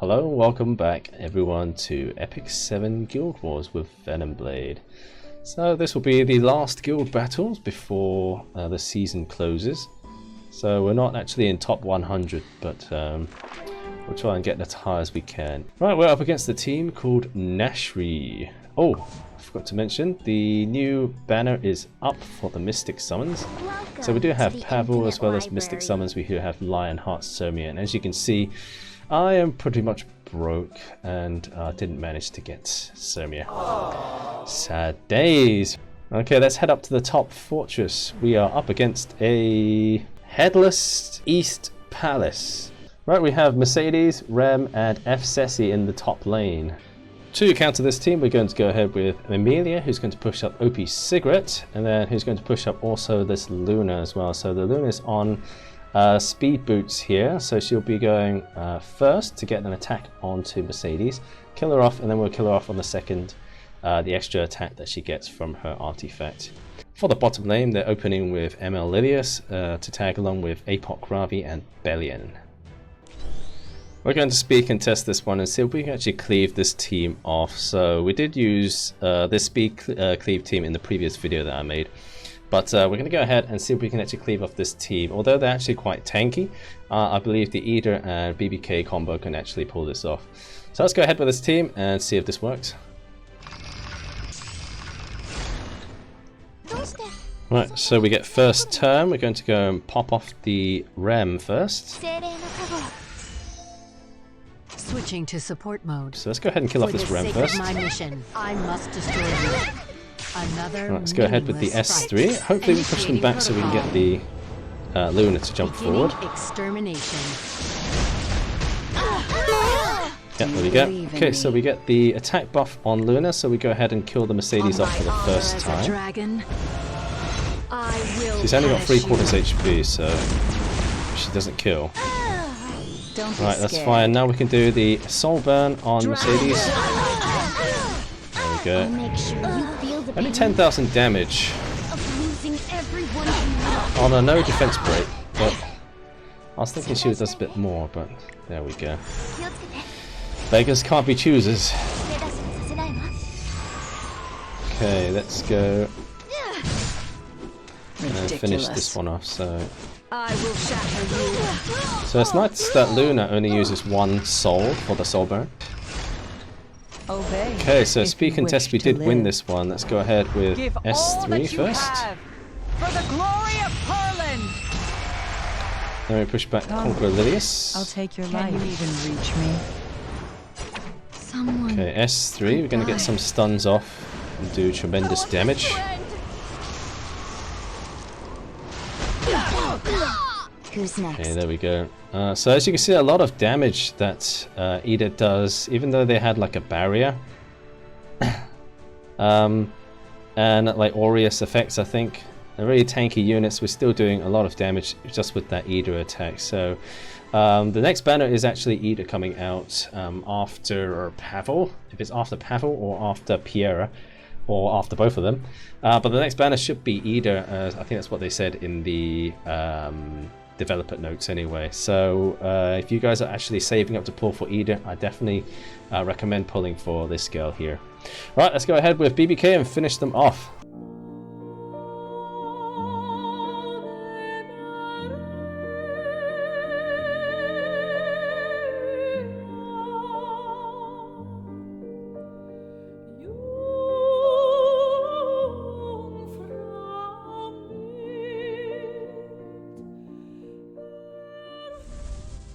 Hello and welcome back everyone to Epic 7 Guild Wars with VenomBlade. So this will be the last guild battles before the season closes. So we're not actually in top 100, but we'll try and get as high as we can. Right, we're up against a team called Nashri. Oh, I forgot to mention, the new banner is up for the Mystic Summons. So we do have Pavel as well as Mystic Summons. We do have Lionheart Somia, and as you can see, I am pretty much broke and didn't manage to get Somia. Sad days. Okay, let's head up to the top fortress. We are up against a headless East Palace. Right, we have Mercedes, Rem and F Ceci in the top lane. To counter this team, we're going to go ahead with Amelia, who's going to push up OP Cigarette, and then who's going to push up also this Luna as well. So the Luna is on speed boots here, so she'll be going first to get an attack onto Mercedes, kill her off, and then we'll kill her off on the second, the extra attack that she gets from her artifact. For the bottom lane, they're opening with ML Lilius to tag along with Apoc Ravi and Bellion. We're going to speed and test this one and see if we can actually cleave this team off. So we did use this speed cleave team in the previous video that I made. But we're going to go ahead and see if we can actually cleave off this team. Although they're actually quite tanky, I believe the Eder and BBK combo can actually pull this off. So let's go ahead with this team and see if this works. Right, so we get first turn. We're going to go and pop off the Rem first. Switching to support mode. So let's go ahead and kill off this Rem first. My mission, I must destroy you. Another right, let's go ahead with the S3. Hopefully we push them back so we can get the Luna to jump forward. Extermination. Yeah, there we go. Okay, so we get the attack buff on Luna, so we go ahead and kill the Mercedes off for the first time. She's only got 3/4 HP, so she doesn't kill. Right, that's fine. Now we can do the Soul Burn on Mercedes. There we go. Only 10,000 damage on a no defense break, but I was thinking she does a bit more, but there we go. Beggars can't be choosers. Okay, let's go and finish this one off. So it's nice that Luna only uses one soul for the soul burn. Okay, so speed contest, we did win this one. Let's go ahead with S3 first. For the glory of Perlin. Then we push back Conqueror Lilius. I'll take your life. Can you even reach me? Someone. Okay, S3, we're going to get some stuns off and do tremendous damage. Who's next? Okay, there we go. So as you can see, a lot of damage that Eder does, even though they had like a barrier. And like Aureus effects, I think. They're really tanky units. We're still doing a lot of damage just with that Eder attack. So the next banner is actually Eder coming out after Pavel. If it's after Pavel or after Piera, or after both of them. But the next banner should be Eder. I think that's what they said in the developer notes anyway. So if you guys are actually saving up to pull for Eder, I definitely recommend pulling for this girl here. Right, let's go ahead with BBK and finish them off.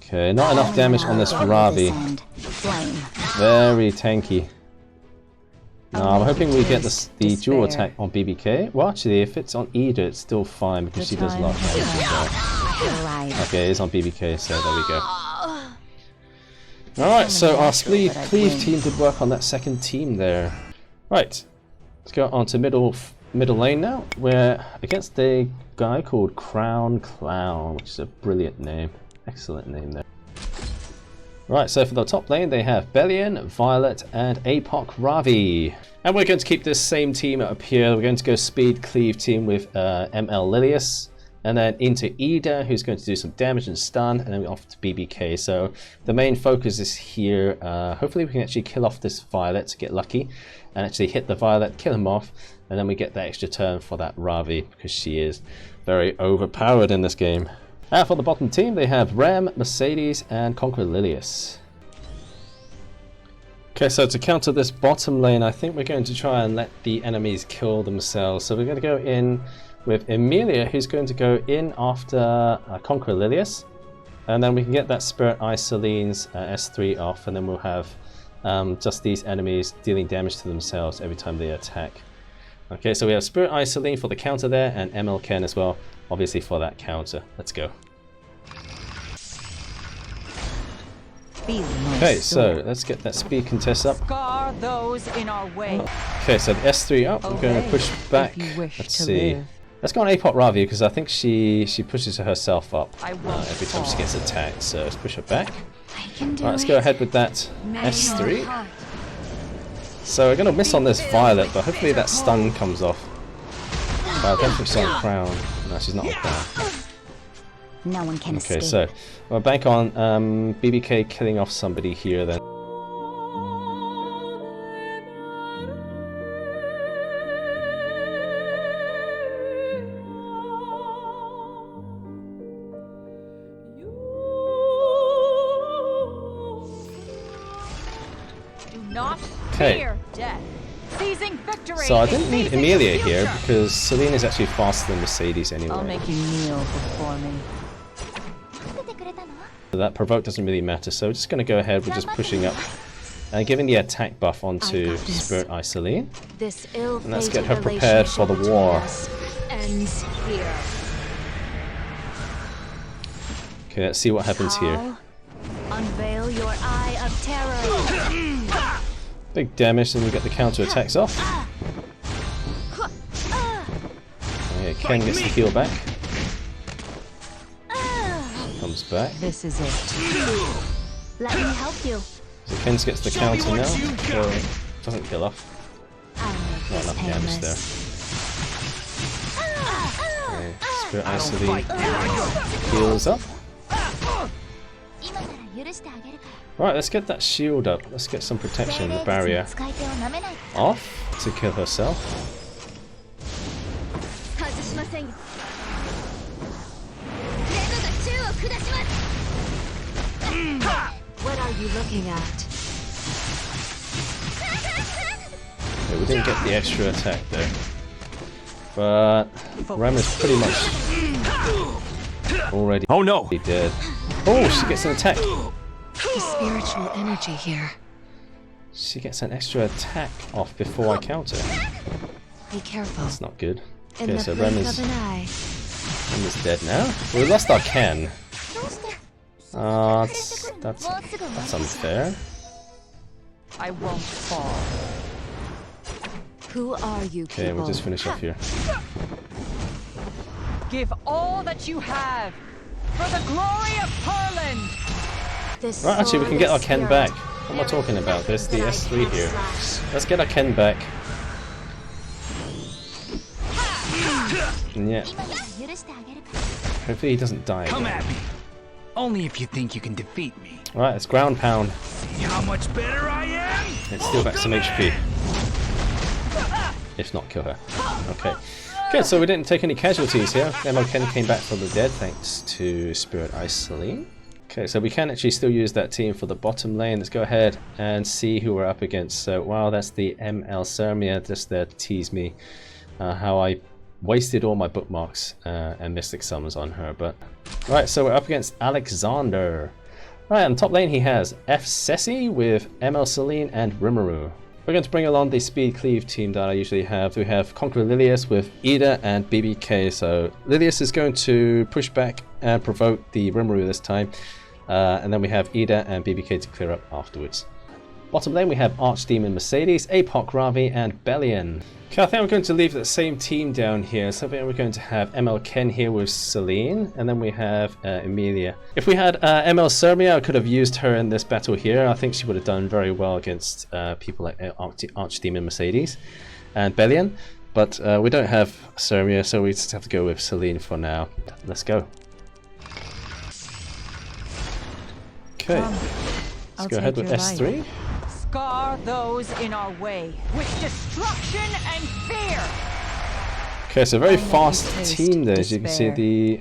Okay, not enough damage on this Ravi. Very tanky. Now, I'm hoping we get the dual attack on BBK. Well, actually, if it's on Eder, it's still fine because she does a lot of damage as well. Okay, it's on BBK, so there we go. Alright, so our cleave team did work on that second team there. Right, let's go on to middle lane now. We're against a guy called Crown Clown, which is a brilliant name. Excellent name there. Right, so for the top lane they have Bellion, Violet and Apoc Ravi. And we're going to keep this same team up here. We're going to go speed cleave team with ML Lilius, and then into Ida, who's going to do some damage and stun, and then off to BBK. So the main focus is here. Hopefully we can actually kill off this Violet to get lucky, and actually hit the Violet, kill him off, and then we get that extra turn for that Ravi, because she is very overpowered in this game. And for the bottom team, they have Ram, Mercedes, and Conqueror Lilius. Okay, so to counter this bottom lane, I think we're going to try and let the enemies kill themselves. So we're going to go in with Emilia, who's going to go in after Conqueror Lilius. And then we can get that Spirit Eye Celine's S3 off, and then we'll have just these enemies dealing damage to themselves every time they attack. Okay, so we have Spirit Eye Celine for the counter there, and ML Ken as well, obviously for that counter. Let's go. Okay, so let's get that speed contest up. Scar those in our way. Okay, so the S3 up, we're going to push back. Let's see. Let's go on APOT Ravi, because I think she pushes herself up every time she gets attacked, so let's push her back. Alright, let's go ahead with that S3. So we're going to miss on this Violet, but hopefully that stun comes off. I don't think she's on Crown. No, she's not on Crown. No one can Okay, escape. so we'll bank on BBK killing off somebody here then. Do not Okay. fear death. Seizing victory. So I didn't need Emilia here because Celine is actually faster than Mercedes anyway. I'll make you kneel before me. So that provoke doesn't really matter, so we're just going to go ahead with just pushing up and giving the attack buff onto Spirit Eye Celine. This ill And let's get her prepared for the war. Ends here. Okay, let's see what happens here. Unveil your eye of terror. Big damage, and we get the counter attacks off. Okay, Ken gets the heal back. Comes back. This is it. Let me help you. So Ken gets the counter now, so it doesn't kill off. I'll make Not this enough damage there. Okay, Spirit Eye Celine heals up. Right, let's get that shield up. Let's get some protection, the barrier off to kill herself. What are you looking at? Okay, we didn't get the extra attack there. But Ram is pretty much already dead. Oh, she gets an attack. The spiritual energy here. She gets an extra attack off before I counter. Be careful. That's not good. In Okay, the so blink Ram of an eye. is dead now. Well, we lost our Ken. That's unfair. I won't fall. Who are you, Okay, people? we'll just finish off here. Give all that you have for the glory of Harlan. This Right, actually we can get our soulless Ken spirit. back. What am I talking about? There's the S3 here. Let's get our Ken back. And yeah, hopefully he doesn't die Come again. at me. Only if you think you can defeat me. Right, it's ground pound. See how much better I am? Let's steal back some HP. If not, kill her. Okay. Good, so we didn't take any casualties here. ML Ken came back from the dead thanks to Spirit Eye Celine. Okay, so we can actually still use that team for the bottom lane. Let's go ahead and see who we're up against. So, wow, that's the ML Sermia just there to tease me how I wasted all my bookmarks and Mystic Summons on her. But right, so we're up against Alexander. Right, on top lane he has F Ceci with ML Celine and Rimuru. We're going to bring along the speed cleave team that I usually have. We have Conqueror Lilius with Ida and BBK. So Lilius is going to push back and provoke the Rimuru this time. And then we have Ida and BBK to clear up afterwards. Bottom lane we have Archdemon Mercedes, Apoc Ravi and Bellion. Okay, I think I'm going to leave that same team down here. So we're going to have ML Ken here with Celine, and then we have Emilia. If we had ML Sermia, I could have used her in this battle here. I think she would have done very well against people like Archdemon Mercedes and Bellion. But we don't have Sermia, so we just have to go with Celine for now. Let's go. Okay, let's go ahead with S3. Scar those in our way with destruction and fear. Okay, so very fast team there. As you can see, the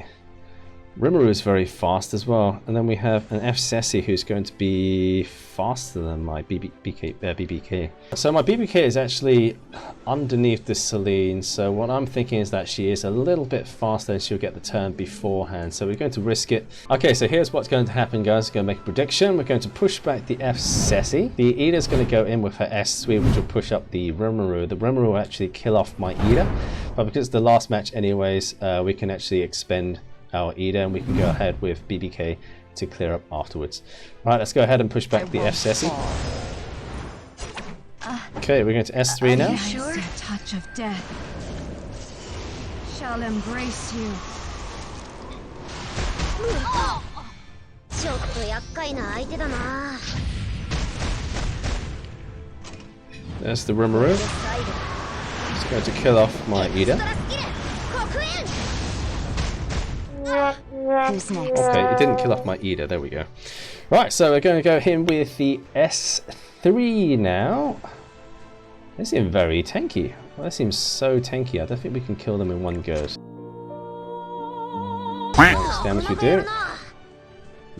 Rimuru is very fast as well. And then we have an F Ceci who's going to be faster than my BBK. So my BBK is actually underneath the Celine. So what I'm thinking is that she is a little bit faster and she'll get the turn beforehand. So we're going to risk it. Okay, so here's what's going to happen, guys. We're going to make a prediction. We're going to push back the F Ceci. The Ida's going to go in with her S3, which will push up the Rimuru. The Rimuru will actually kill off my Ida. But because it's the last match anyways, we can actually expend our Ida and we can go ahead with BBK to clear up afterwards. Right, let's go ahead and push back the F Ceci. Okay, we're going to S3 now. Sure? The touch of death shall embrace you. There's the Rimuru. It's going to kill off my Ida. Who's next? Okay, it didn't kill off my Ida. There we go. Right, so we're going to go in with the S3 now. They seem very tanky. Well, that seems so tanky. I don't think we can kill them in one go. How much damage we do?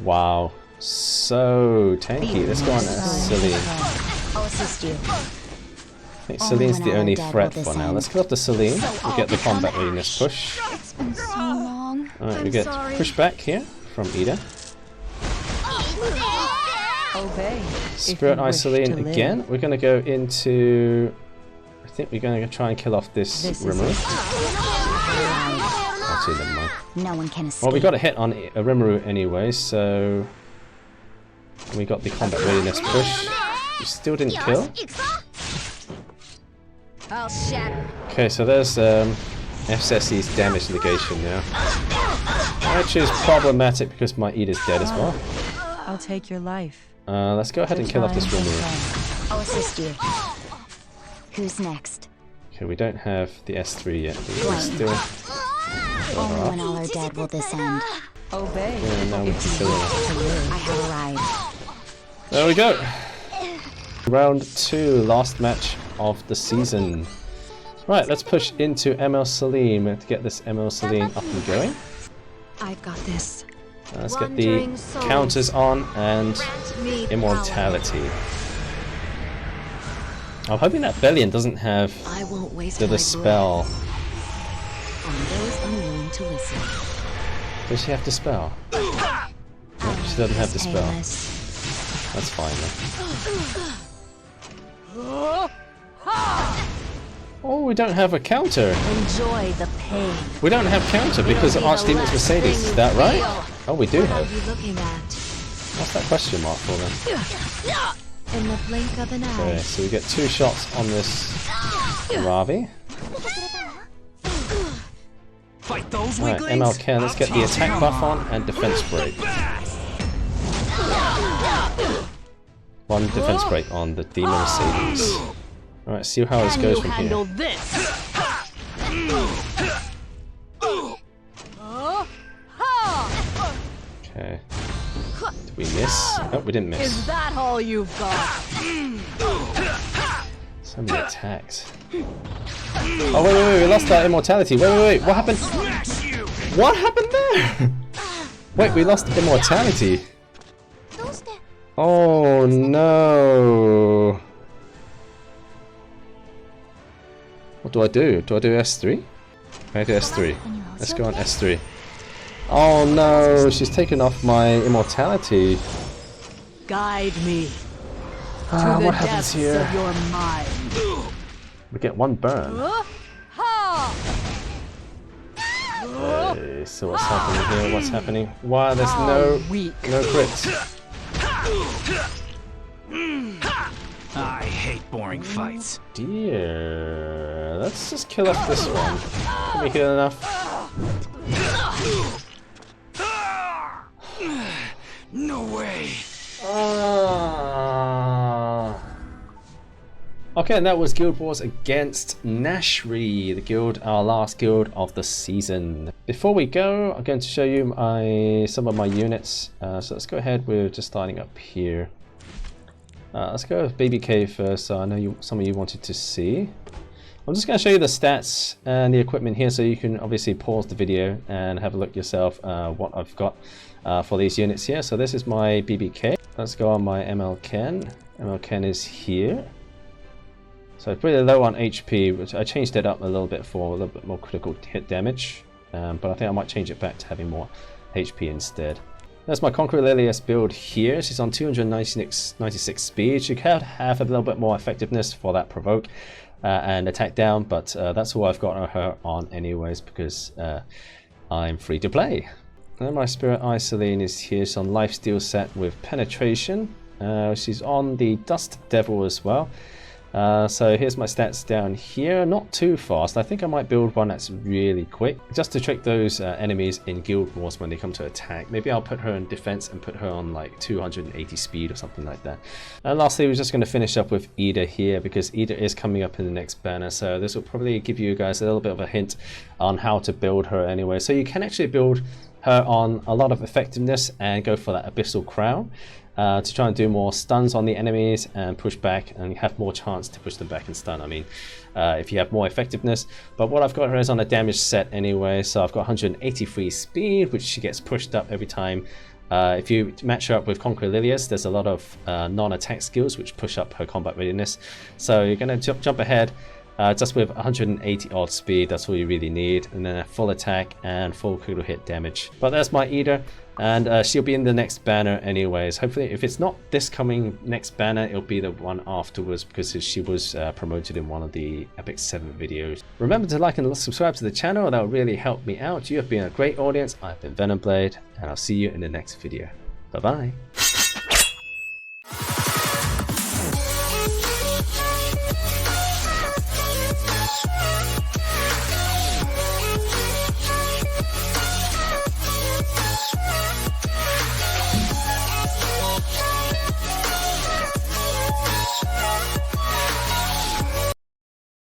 Wow, so tanky. Let's go on Celine. I'll assist you. I think Celine's the only threat for now. Let's kill off the Celine. We get the combat readiness push. It's been so long. Alright, we get pushback here from Ida. Obey. Spirit Eye Celine again. We're going to go into... I think we're going to try and kill off this Rimuru. Actually, never mind. No one can escape. Well, we got a hit on a Rimuru anyway, so... We got the combat readiness push. We still didn't kill. I'll shatter. Okay, so there's F Ceci's damage negation now. Which is problematic because my Ida's dead as well. I'll take your life. Let's go ahead and kill off this Rimuru. I'll assist you. Who's next? Okay, we don't have the S3 yet. We're still... Only when all are dead will this end. Obey. Yeah, now we can kill her. I have arrived. There we go. Round 2, last match of the season. Right, let's push into ML Celine to get this ML Celine up and going. I've got this. Let's get the counters on and immortality. I'm hoping that Bellion doesn't have I won't waste the spell. On those unwilling to listen. Does she have the spell? No, she doesn't have the spell. That's fine then. Oh, we don't have a counter. Enjoy the pain. We don't have counter because Archdemon's Mercedes. Is that right? Oh, we do What are have. you looking at? What's that question mark for then? In the blink of an Okay, eye. so we get 2 shots on this Ravi. Fight those Right, weaklings. MLK, let's get the attack buff on and defense break. 1 defense break on the Demon Mercedes. Alright, see how this goes from here. Okay. Did we miss? Oh, we didn't miss. Is that all you've got? So many attacks. Oh, wait, we lost our immortality. Wait, what happened? What happened there? Wait, we lost immortality. Oh no. What do I do? Do I do S3? I do S3. Let's go on S3. Oh no, she's taken off my immortality. Guide me Ah, to the what happens depths here? of your mind. We get 1 burn. Ha! Okay, so what's happening here? What's happening? Why there's no crits? I hate boring fights. Dear, let's just kill off this one. Can we kill enough? No way. Okay, and that was Guild Wars against Nashri, the guild, our last guild of the season. Before we go, I'm going to show you some of my units. So let's go ahead, we're just starting up here. Let's go with BBK first, so I know some of you wanted to see. I'm just going to show you the stats and the equipment here, so you can obviously pause the video and have a look yourself what I've got for these units here. So this is my BBK. Let's go on my ML Ken. ML Ken is here. So it's pretty low on HP, which I changed it up a little bit for a little bit more critical hit damage, but I think I might change it back to having more HP instead. That's my Conqueror Lilius build here. She's on 296 speed. She could have a little bit more effectiveness for that provoke and attack down, but that's all I've got her on anyways because I'm free to play. And my Spirit Isoline is here. She's on Lifesteal set with penetration. She's on the Dust Devil as well. So here's my stats down here, not too fast. I think I might build one that's really quick, just to trick those enemies in Guild Wars when they come to attack. Maybe I'll put her in defense and put her on like 280 speed or something like that. And lastly, we're just going to finish up with Ida here, because Ida is coming up in the next banner. So this will probably give you guys a little bit of a hint on how to build her anyway. So you can actually build her on a lot of effectiveness and go for that Abyssal Crown. To try and do more stuns on the enemies and push back, and have more chance to push them back and stun. I mean, if you have more effectiveness. But what I've got her is on a damage set anyway, so I've got 183 speed, which she gets pushed up every time. If you match her up with Conqueror Lilius, there's a lot of non-attack skills which push up her combat readiness. So you're going to jump ahead just with 180 odd speed. That's all you really need, and then a full attack and full critical hit damage. But that's my Ida. And she'll be in the next banner anyways. Hopefully, if it's not this coming next banner, it'll be the one afterwards, because she was promoted in one of the Epic 7 videos. Remember to like and subscribe to the channel. That will really help me out. You have been a great audience. I've been VenomBlade, and I'll see you in the next video. Bye bye.